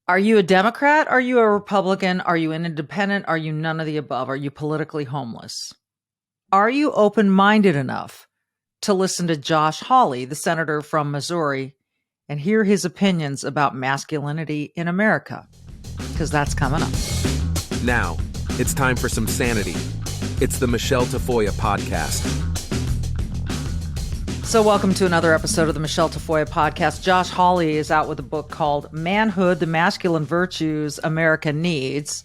Are you a Democrat? Are you a Republican? Are you an independent? Are you none of the above? Are you politically homeless? Are you open-minded enough to listen to Josh Hawley, the senator from Missouri, and hear his opinions about masculinity in America? Because that's coming up. Now, it's time for some sanity. It's the Michele Tafoya podcast. So welcome to another episode of the Michele Tafoya podcast. Josh Hawley is out with a book called Manhood, the Masculine Virtues America Needs.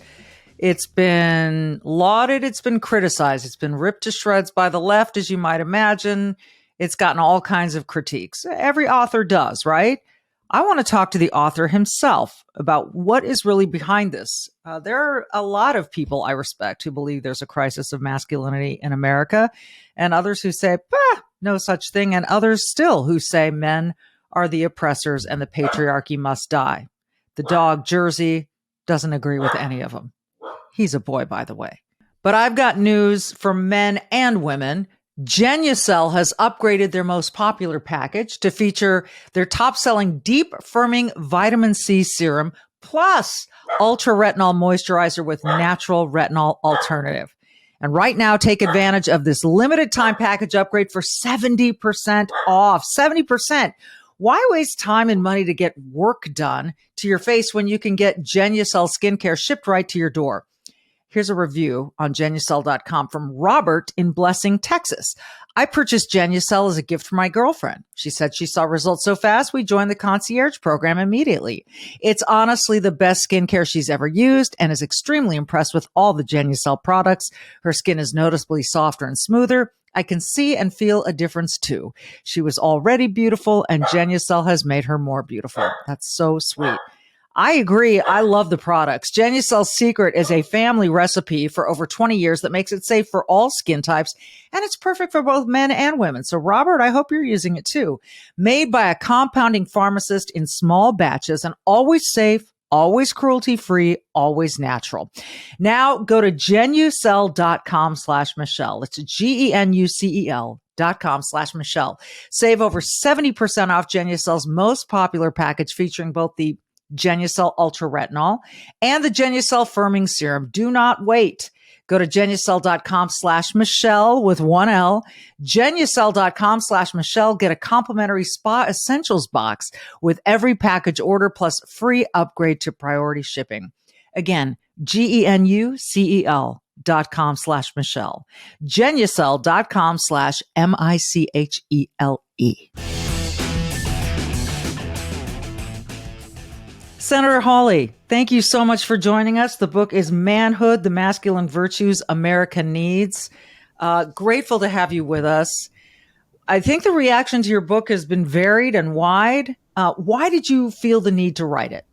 It's been lauded. It's been criticized. It's been ripped to shreds by the left, as you might imagine. It's gotten all kinds of critiques. Every author does, right? I want to talk to the author himself about what is really behind this. There are a lot of people I respect who believe there's a crisis of masculinity in America, and others who say, no such thing, and others still who say men are the oppressors and the patriarchy must die. The dog Jersey doesn't agree with any of them. He's a boy, by the way. But I've got news for men and women. Genucel has upgraded their most popular package to feature their top-selling deep firming vitamin C serum plus ultra retinol moisturizer with natural retinol alternative. And right now, take advantage of this limited time package upgrade for 70% off. 70%. Why waste time and money to get work done to your face when you can get Genucel skincare shipped right to your door? Here's a review on Genucel.com from Robert in Blessing, Texas. I purchased Genucel as a gift for my girlfriend. She said she saw results so fast, we joined the concierge program immediately. It's honestly the best skincare she's ever used and is extremely impressed with all the Genucel products. Her skin is noticeably softer and smoother. I can see and feel a difference too. She was already beautiful and Genucel has made her more beautiful. That's so sweet. I agree. I love the products. Genucel's secret is a family recipe for over 20 years that makes it safe for all skin types, and it's perfect for both men and women. So, Robert, I hope you're using it too. Made by a compounding pharmacist in small batches and always safe, always cruelty-free, always natural. Now, go to Genucel.com/Michele. It's GENUCEL.com/Michele. Save over 70% off Genucel's most popular package featuring both the Genucel Ultra Retinol and the Genucel Firming Serum. Do not wait. Go to Genucel.com/Michele with one L. Genucel.com/Michele. Get a complimentary Spa Essentials box with every package order plus free upgrade to priority shipping. Again, GENUCEL.com/Michele. Genucel.com/MICHELE. Senator Hawley, thank you so much for joining us. The book is Manhood, the Masculine Virtues America Needs. Grateful to have you with us. I think the reaction to your book has been varied and wide. Why did you feel the need to write it?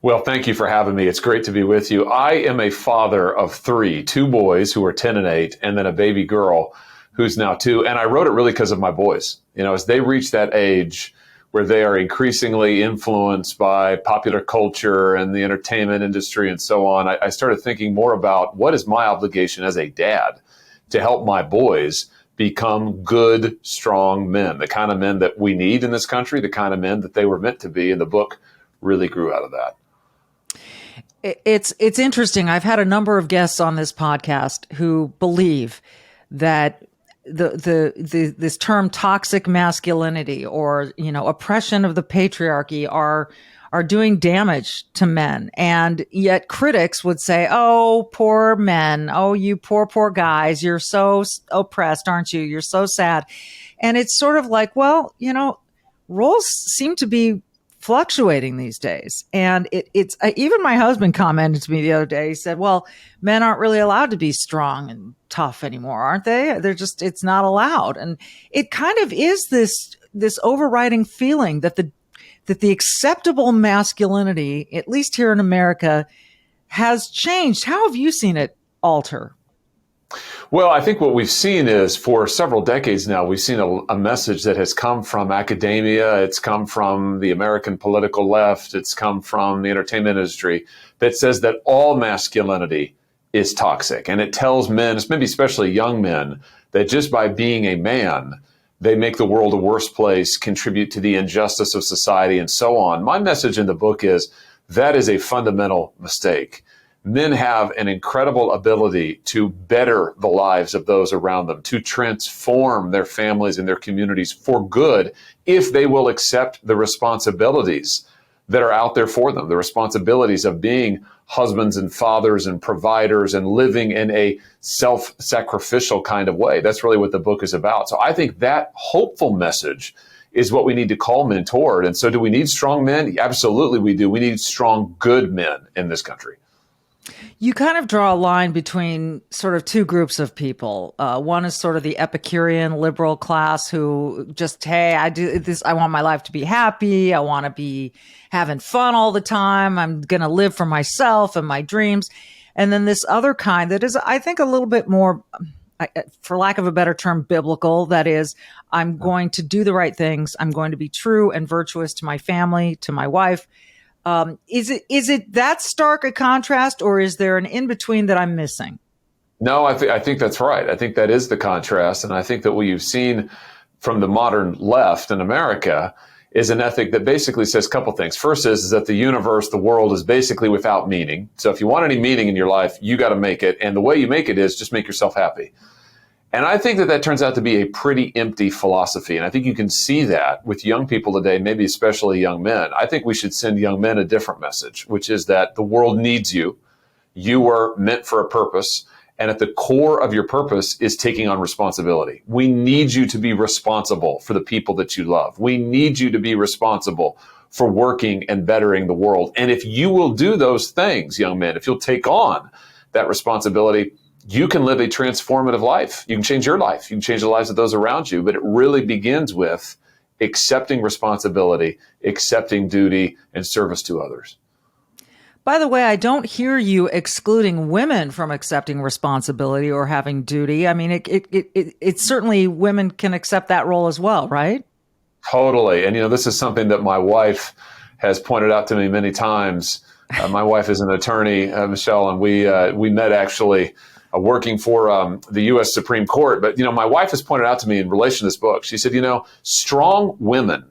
Well, thank you for having me. It's great to be with you. I am a father of three, two boys who are 10 and 8, and then a baby girl who's now 2. And I wrote it really because of my boys. You know, as they reach that age where they are increasingly influenced by popular culture and the entertainment industry and so on, I started thinking more about what is my obligation as a dad to help my boys become good, strong men, the kind of men that we need in this country, the kind of men that they were meant to be. And the book really grew out of that. It's interesting. I've had a number of guests on this podcast who believe that this term toxic masculinity or, oppression of the patriarchy are doing damage to men. And yet critics would say, oh, poor men. Oh, you poor guys. You're so oppressed, aren't you? You're so sad. And it's sort of like, well, roles seem to be fluctuating these days. And it's even my husband commented to me the other day. He said, well, men aren't really allowed to be strong and tough anymore, aren't they? It's not allowed. And it kind of is this overriding feeling that the acceptable masculinity, at least here in America, has changed. How have you seen it alter? Well, I think what we've seen is for several decades now, we've seen a message that has come from academia. It's come from the American political left. It's come from the entertainment industry that says that all masculinity is toxic. And it tells men, maybe especially young men, that just by being a man, they make the world a worse place, contribute to the injustice of society, and so on. My message in the book is That is a fundamental mistake. Men have an incredible ability to better the lives of those around them, to transform their families and their communities for good if they will accept the responsibilities that are out there for them, the responsibilities of being husbands and fathers and providers and living in a self-sacrificial kind of way. That's really what the book is about. So I think that hopeful message is what we need to call men toward. And so do we need strong men? Absolutely we do. We need strong, good men in this country. You kind of draw a line between sort of two groups of people. One is sort of the Epicurean liberal class who just, hey, I do this. I want my life to be happy. I want to be having fun all the time. I'm going to live for myself and my dreams. And then this other kind that is, I think, a little bit more, for lack of a better term, biblical. That is, I'm going to do the right things. I'm going to be true and virtuous to my family, to my wife. Is it that stark a contrast, or is there an in-between that I'm missing? No, I think that's right. I think that is the contrast. And I think that what you've seen from the modern left in America is an ethic that basically says a couple things. First is that the universe, the world, is basically without meaning. So if you want any meaning in your life, you got to make it. And the way you make it is just make yourself happy. And I think that turns out to be a pretty empty philosophy. And I think you can see that with young people today, maybe especially young men. I think we should send young men a different message, which is that the world needs you. You were meant for a purpose. And at the core of your purpose is taking on responsibility. We need you to be responsible for the people that you love. We need you to be responsible for working and bettering the world. And if you will do those things, young men, if you'll take on that responsibility, you can live a transformative life. You can change your life. You can change the lives of those around you. But it really begins with accepting responsibility, accepting duty, and service to others. By the way, I don't hear you excluding women from accepting responsibility or having duty. I mean, it certainly women can accept that role as well, right? Totally. And, this is something that my wife has pointed out to me many times. My wife is an attorney, Michelle, and we met actually working for the U.S. Supreme Court. But, my wife has pointed out to me in relation to this book, she said, strong women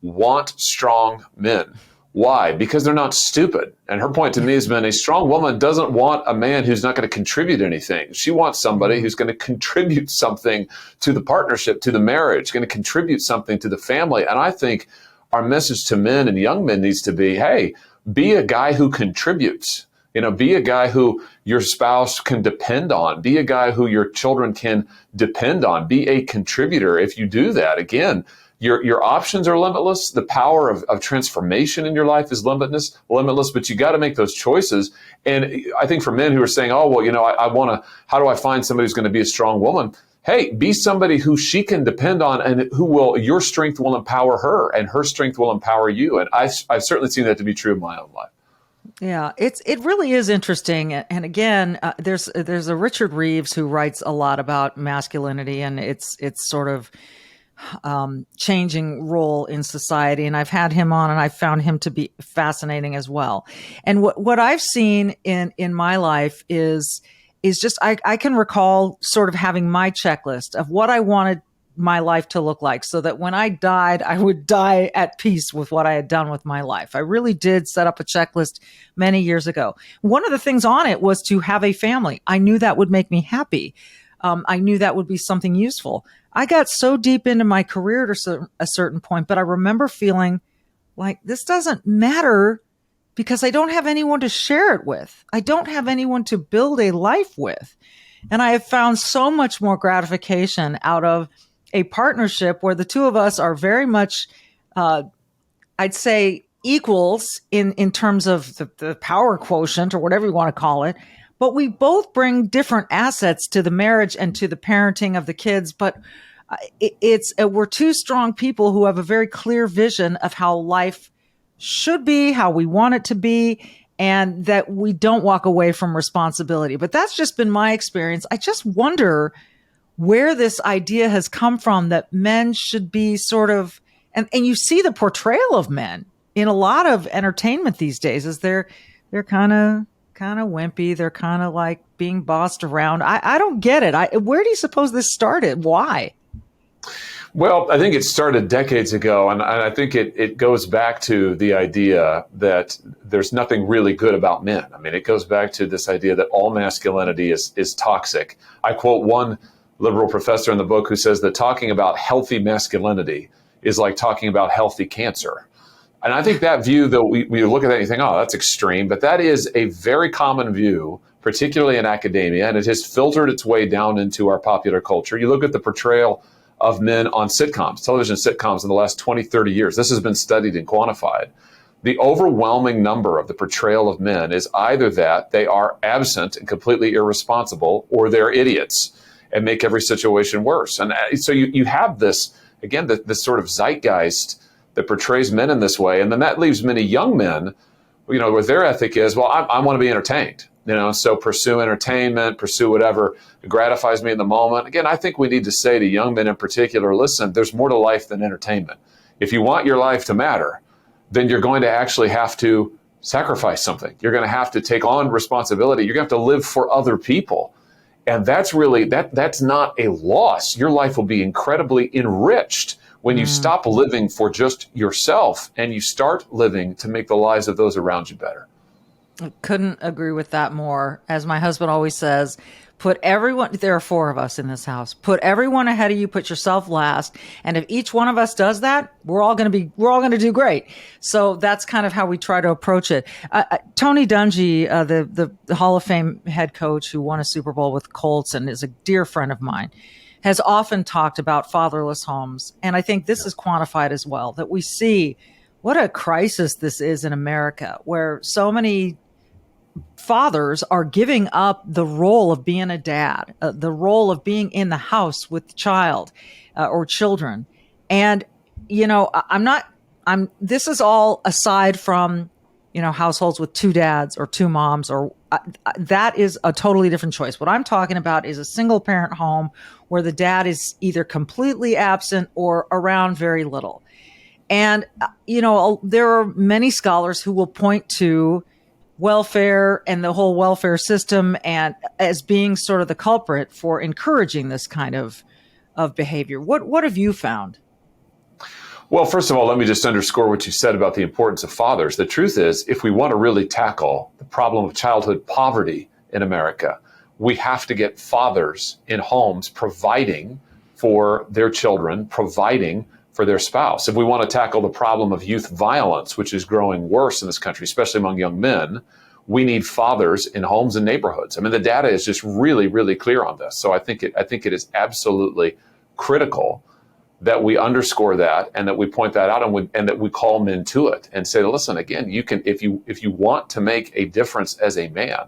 want strong men. Why? Because they're not stupid. And her point to me has been a strong woman doesn't want a man who's not going to contribute anything. She wants somebody who's going to contribute something to the partnership, to the marriage, going to contribute something to the family. And I think our message to men and young men needs to be, hey, be a guy who contributes. Be a guy who your spouse can depend on. Be a guy who your children can depend on. Be a contributor. If you do that, again, your options are limitless. The power of transformation in your life is limitless, but you got to make those choices. And I think for men who are saying, oh, well, I want to, how do I find somebody who's going to be a strong woman? Hey, be somebody who she can depend on and your strength will empower her and her strength will empower you. And I've certainly seen that to be true in my own life. Yeah, it really is interesting. And again, there's a Richard Reeves who writes a lot about masculinity and its sort of changing role in society. And I've had him on and I found him to be fascinating as well. And what I've seen in my life is just, I can recall sort of having my checklist of what I wanted my life to look like so that when I died, I would die at peace with what I had done with my life. I really did set up a checklist many years ago. One of the things on it was to have a family. I knew that would make me happy. I knew that would be something useful. I got so deep into my career at a certain point, but I remember feeling like this doesn't matter because I don't have anyone to share it with. I don't have anyone to build a life with. And I have found so much more gratification out of a partnership where the two of us are very much, I'd say, equals in terms of the power quotient or whatever you want to call it. But we both bring different assets to the marriage and to the parenting of the kids. But we're two strong people who have a very clear vision of how life should be, how we want it to be, and that we don't walk away from responsibility. But that's just been my experience. I just wonder where this idea has come from that men should be sort of, and you see the portrayal of men in a lot of entertainment these days is they're kind of wimpy. They're kind of like being bossed around. I don't get it. Where do you suppose this started? Why? Well, I think it started decades ago, and I think it goes back to the idea that there's nothing really good about men. I mean, it goes back to this idea that all masculinity is toxic. I quote one liberal professor in the book who says that talking about healthy masculinity is like talking about healthy cancer. And I think that view, though, we look at that and you think, oh, that's extreme, but that is a very common view, particularly in academia, and it has filtered its way down into our popular culture. You look at the portrayal of men on sitcoms, television sitcoms in the last 20, 30 years. This has been studied and quantified. The overwhelming number of the portrayal of men is either that they are absent and completely irresponsible, or they're idiots and make every situation worse. And so you have this, again, this sort of zeitgeist that portrays men in this way. And then that leaves many young men, where their ethic is, well, I want to be entertained. So pursue entertainment, pursue whatever gratifies me in the moment. Again, I think we need to say to young men in particular, listen, there's more to life than entertainment. If you want your life to matter, then you're going to actually have to sacrifice something. You're going to have to take on responsibility. You're going to have to live for other people. And that's really, that's not a loss. Your life will be incredibly enriched when you stop living for just yourself and you start living to make the lives of those around you better. Couldn't agree with that more. As my husband always says, there are four of us in this house. Put everyone ahead of you, put yourself last. And if each one of us does that, we're all going to do great. So that's kind of how we try to approach it. Tony Dungy, the Hall of Fame head coach who won a Super Bowl with Colts and is a dear friend of mine, has often talked about fatherless homes. And I think this is quantified as well, that we see what a crisis this is in America, where so many fathers are giving up the role of being a dad, the role of being in the house with the child or children. And, this is all aside from, households with two dads or two moms, or that is a totally different choice. What I'm talking about is a single parent home where the dad is either completely absent or around very little. And, there are many scholars who will point to welfare and the whole welfare system and as being sort of the culprit for encouraging this kind of behavior. What have you found? Well, first of all, let me just underscore what you said about the importance of fathers. The truth is, if we want to really tackle the problem of childhood poverty in America, we have to get fathers in homes providing for their children, providing for their spouse. If we want to tackle the problem of youth violence, which is growing worse in this country, especially among young men, we need fathers in homes and neighborhoods. I mean, the data is just really, really clear on this. So I think it is absolutely critical that we underscore that and that we point that out and that we call men to it and say, listen, again, you can, if you want to make a difference as a man,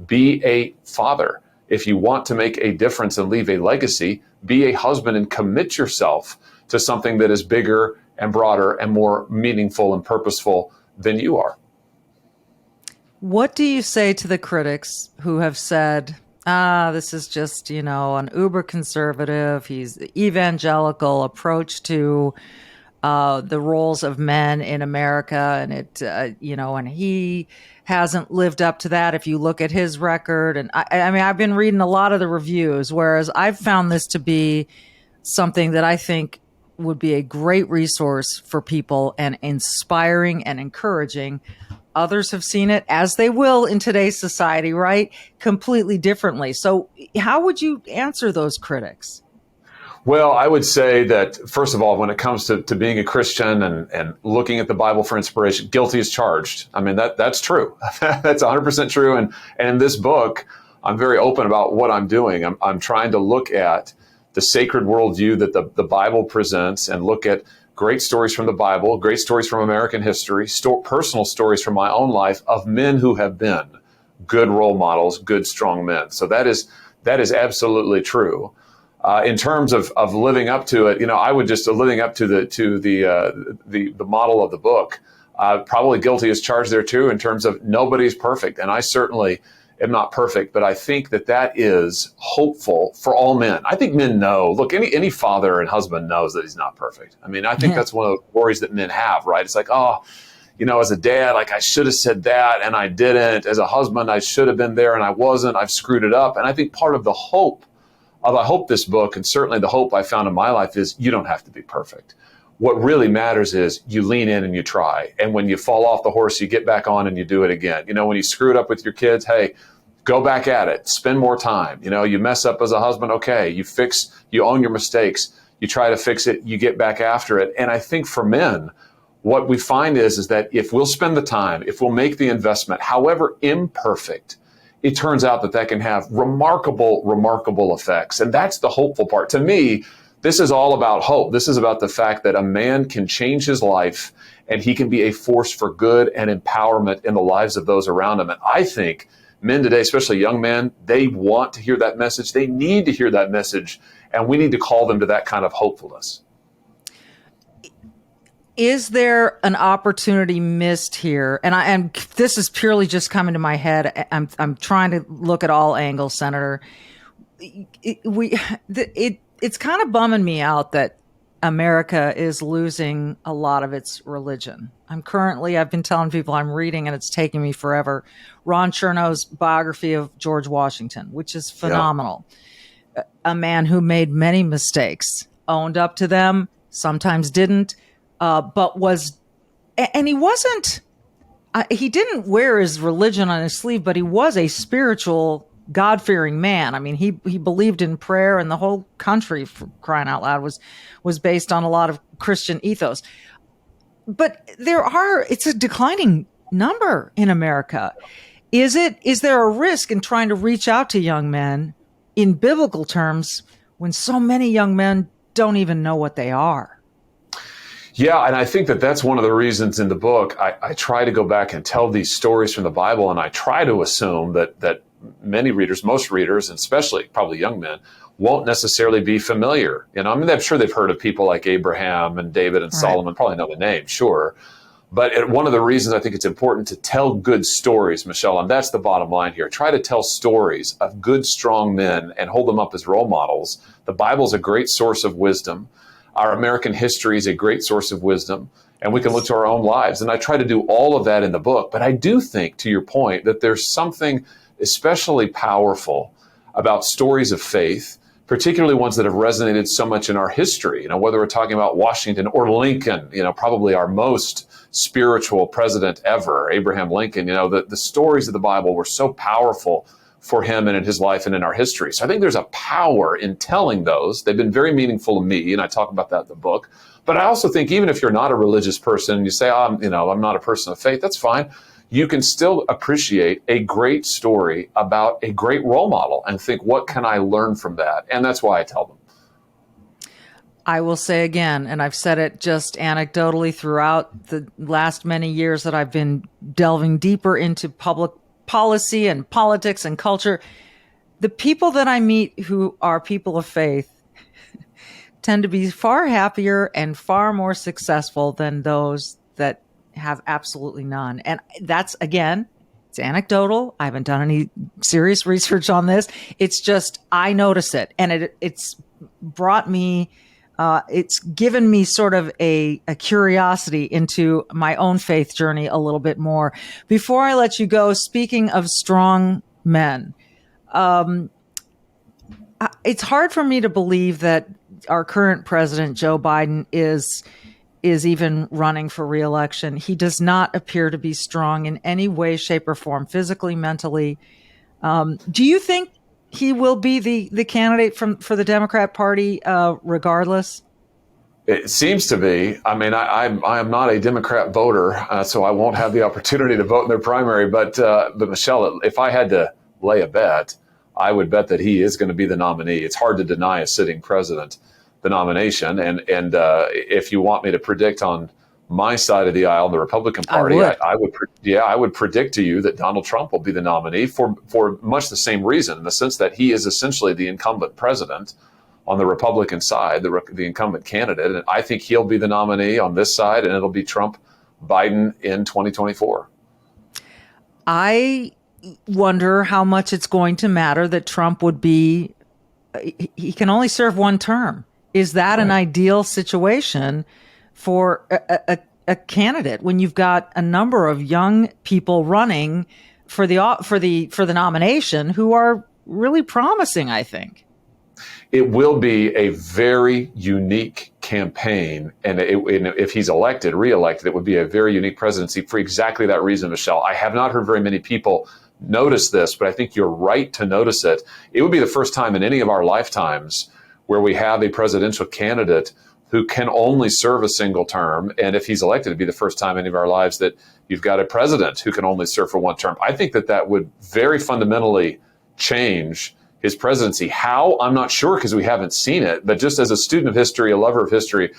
be a father. If you want to make a difference and leave a legacy, be a husband and commit yourself to something that is bigger and broader and more meaningful and purposeful than you are. What do you say to the critics who have said, this is just, an uber conservative, he's the evangelical approach to the roles of men in America, and and he hasn't lived up to that if you look at his record. And I mean, I've been reading a lot of the reviews, whereas I've found this to be something that I think would be a great resource for people and inspiring and encouraging. Others have seen it, as they will in today's society, right? Completely differently. So how would you answer those critics? Well, I would say that, first of all, when it comes to being a Christian and looking at the Bible for inspiration, guilty as charged. I mean, that's true. That's 100% true. And in this book, I'm very open about what I'm doing. I'm trying to look at the sacred worldview that the Bible presents and look at great stories from the Bible, great stories from American history, personal stories from my own life of men who have been good role models, good, strong men. So that is absolutely true. In terms of living up to it, I would just living up to the model of the book. Probably guilty as charged there too, in terms of nobody's perfect, and I certainly am not perfect, but I think that is hopeful for all men. I think men know. Look, any father and husband knows that he's not perfect. I mean, I think that's one of the worries that men have, right? It's like, as a dad, like I should have said that and I didn't. As a husband, I should have been there and I wasn't. I've screwed it up. And I think part of the hope although I hope this book, and certainly the hope I found in my life, is you don't have to be perfect. What really matters is you lean in and you try. And when you fall off the horse, you get back on and you do it again. You know, when you screw it up with your kids, hey, go back at it, spend more time. You know, you mess up as a husband, okay, you own your mistakes, you try to fix it, you get back after it. And I think for men, what we find is that if we'll spend the time, if we'll make the investment, however imperfect, it turns out that can have remarkable effects. And that's the hopeful part. To me, this is all about hope. This is about the fact that a man can change his life and he can be a force for good and empowerment in the lives of those around him. And I think men today, especially young men, they want to hear that message. They need to hear that message. And we need to call them to that kind of hopefulness. Is there an opportunity missed here? And this is purely just coming to my head. I'm trying to look at all angles, Senator. It's kind of bumming me out that America is losing a lot of its religion. I've been telling people I'm reading, and it's taking me forever, Ron Chernow's biography of George Washington, which is phenomenal. Yeah. A man who made many mistakes, owned up to them, sometimes didn't, but was, and he didn't wear his religion on his sleeve, but he was a spiritual, God-fearing man. I mean, he believed in prayer, and the whole country, for crying out loud, was based on a lot of Christian ethos. But it's a declining number in America. Is there a risk in trying to reach out to young men in biblical terms when so many young men don't even know what they are? Yeah, and I think that's one of the reasons in the book I try to go back and tell these stories from the Bible, and I try to assume that many readers, most readers, and especially probably young men, won't necessarily be familiar. You know, I mean, I'm sure they've heard of people like Abraham and David and Solomon, probably know the name, sure. But one of the reasons I think it's important to tell good stories, Michele, and that's the bottom line here. Try to tell stories of good, strong men and hold them up as role models. The Bible's a great source of wisdom. Our American history is a great source of wisdom, and we can look to our own lives. And I try to do all of that in the book. But I do think, to your point, that there's something especially powerful about stories of faith, particularly ones that have resonated so much in our history. You know, whether we're talking about Washington or Lincoln, you know, probably our most spiritual president ever, Abraham Lincoln. You know, the stories of the Bible were so powerful for him and in his life and in our history. So I think there's a power in telling those. They've been very meaningful to me, and I talk about that in the book. But I also think even if you're not a religious person and you say, I'm not a person of faith, that's fine. You can still appreciate a great story about a great role model and think, what can I learn from that? And that's why I tell them. I will say again, and I've said it just anecdotally throughout the last many years that I've been delving deeper into public policy and politics and culture, the people that I meet who are people of faith tend to be far happier and far more successful than those that have absolutely none. And that's, again, it's anecdotal. I haven't done any serious research on this. It's just, I notice it. And it's brought me, it's given me sort of a curiosity into my own faith journey a little bit more. Before I let you go, speaking of strong men, it's hard for me to believe that our current president, Joe Biden, is even running for re-election. He does not appear to be strong in any way, shape, or form, physically, mentally. Do you think he will be the candidate for the Democrat Party regardless? It seems to be. I mean, I am not a Democrat voter, so I won't have the opportunity to vote in their primary. But Michele, if I had to lay a bet, I would bet that he is going to be the nominee. It's hard to deny a sitting president the nomination. And if you want me to predict on my side of the aisle, the Republican Party, I would predict to you that Donald Trump will be the nominee for much the same reason, in the sense that he is essentially the incumbent president on the Republican side, the incumbent candidate. And I think he'll be the nominee on this side, and it'll be Trump, Biden in 2024. I wonder how much it's going to matter that Trump would be, he can only serve one term. Is that an ideal situation for a candidate when you've got a number of young people running for the nomination who are really promising, I think? it will be a very unique campaign. And if he's reelected, it would be a very unique presidency for exactly that reason, Michelle. I have not heard very many people notice this, but I think you're right to notice it. It would be the first time in any of our lifetimes where we have a presidential candidate who can only serve a single term. And if he's elected, it'd be the first time in any of our lives that you've got a president who can only serve for one term. I think that would very fundamentally change his presidency. How? I'm not sure because we haven't seen it. But just as a student of history, a lover of history,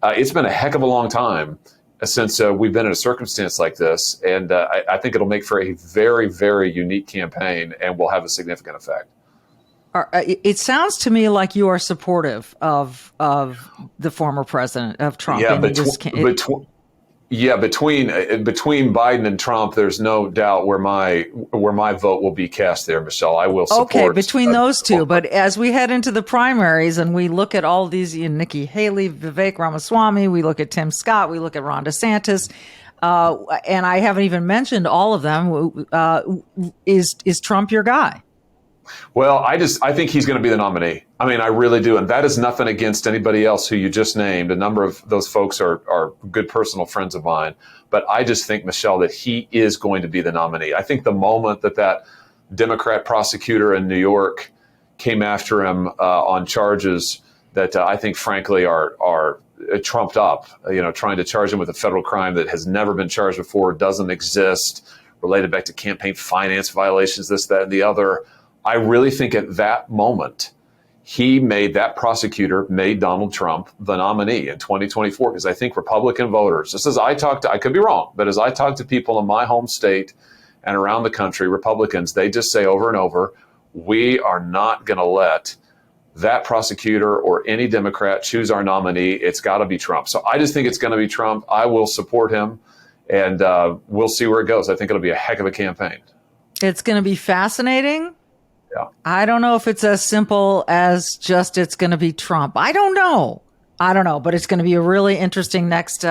it's been a heck of a long time since we've been in a circumstance like this. And I think it'll make for a very, very unique campaign and will have a significant effect. It sounds to me like you are supportive of the former president, of Trump. Yeah, between Biden and Trump, there's no doubt where my vote will be cast there, Michelle. I will support. Okay, between those two. But as we head into the primaries and we look at all these, Nikki Haley, Vivek Ramaswamy, we look at Tim Scott, we look at Ron DeSantis, and I haven't even mentioned all of them. Is Trump your guy? Well, I think he's going to be the nominee. I mean, I really do. And that is nothing against anybody else who you just named. A number of those folks are good personal friends of mine. But I just think, Michelle, that he is going to be the nominee. I think the moment that Democrat prosecutor in New York came after him on charges that I think, frankly, are trumped up, trying to charge him with a federal crime that has never been charged before, doesn't exist, related back to campaign finance violations, this, that, and the other. I really think at that moment, that prosecutor made Donald Trump the nominee in 2024, because I think Republican voters, just as I could be wrong, but as I talk to people in my home state and around the country, Republicans, they just say over and over, we are not going to let that prosecutor or any Democrat choose our nominee. It's got to be Trump. So I just think it's going to be Trump. I will support him, and we'll see where it goes. I think it'll be a heck of a campaign. It's going to be fascinating. Yeah. I don't know if it's as simple as just it's going to be Trump. I don't know, but it's going to be a really interesting next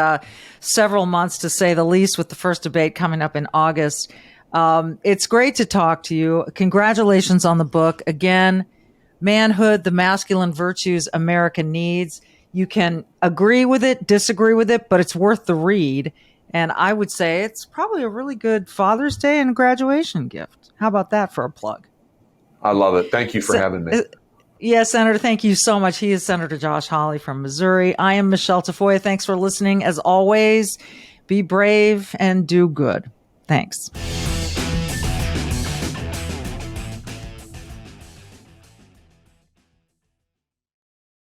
several months, to say the least, with the first debate coming up in August. It's great to talk to you. Congratulations on the book. Again, Manhood, the Masculine Virtues America Needs. You can agree with it, disagree with it, but it's worth the read. And I would say it's probably a really good Father's Day and graduation gift. How about that for a plug? I love it. Thank you for having me. Yes, Senator, thank you so much. He is Senator Josh Hawley from Missouri. I am Michele Tafoya. Thanks for listening. As always, be brave and do good. Thanks.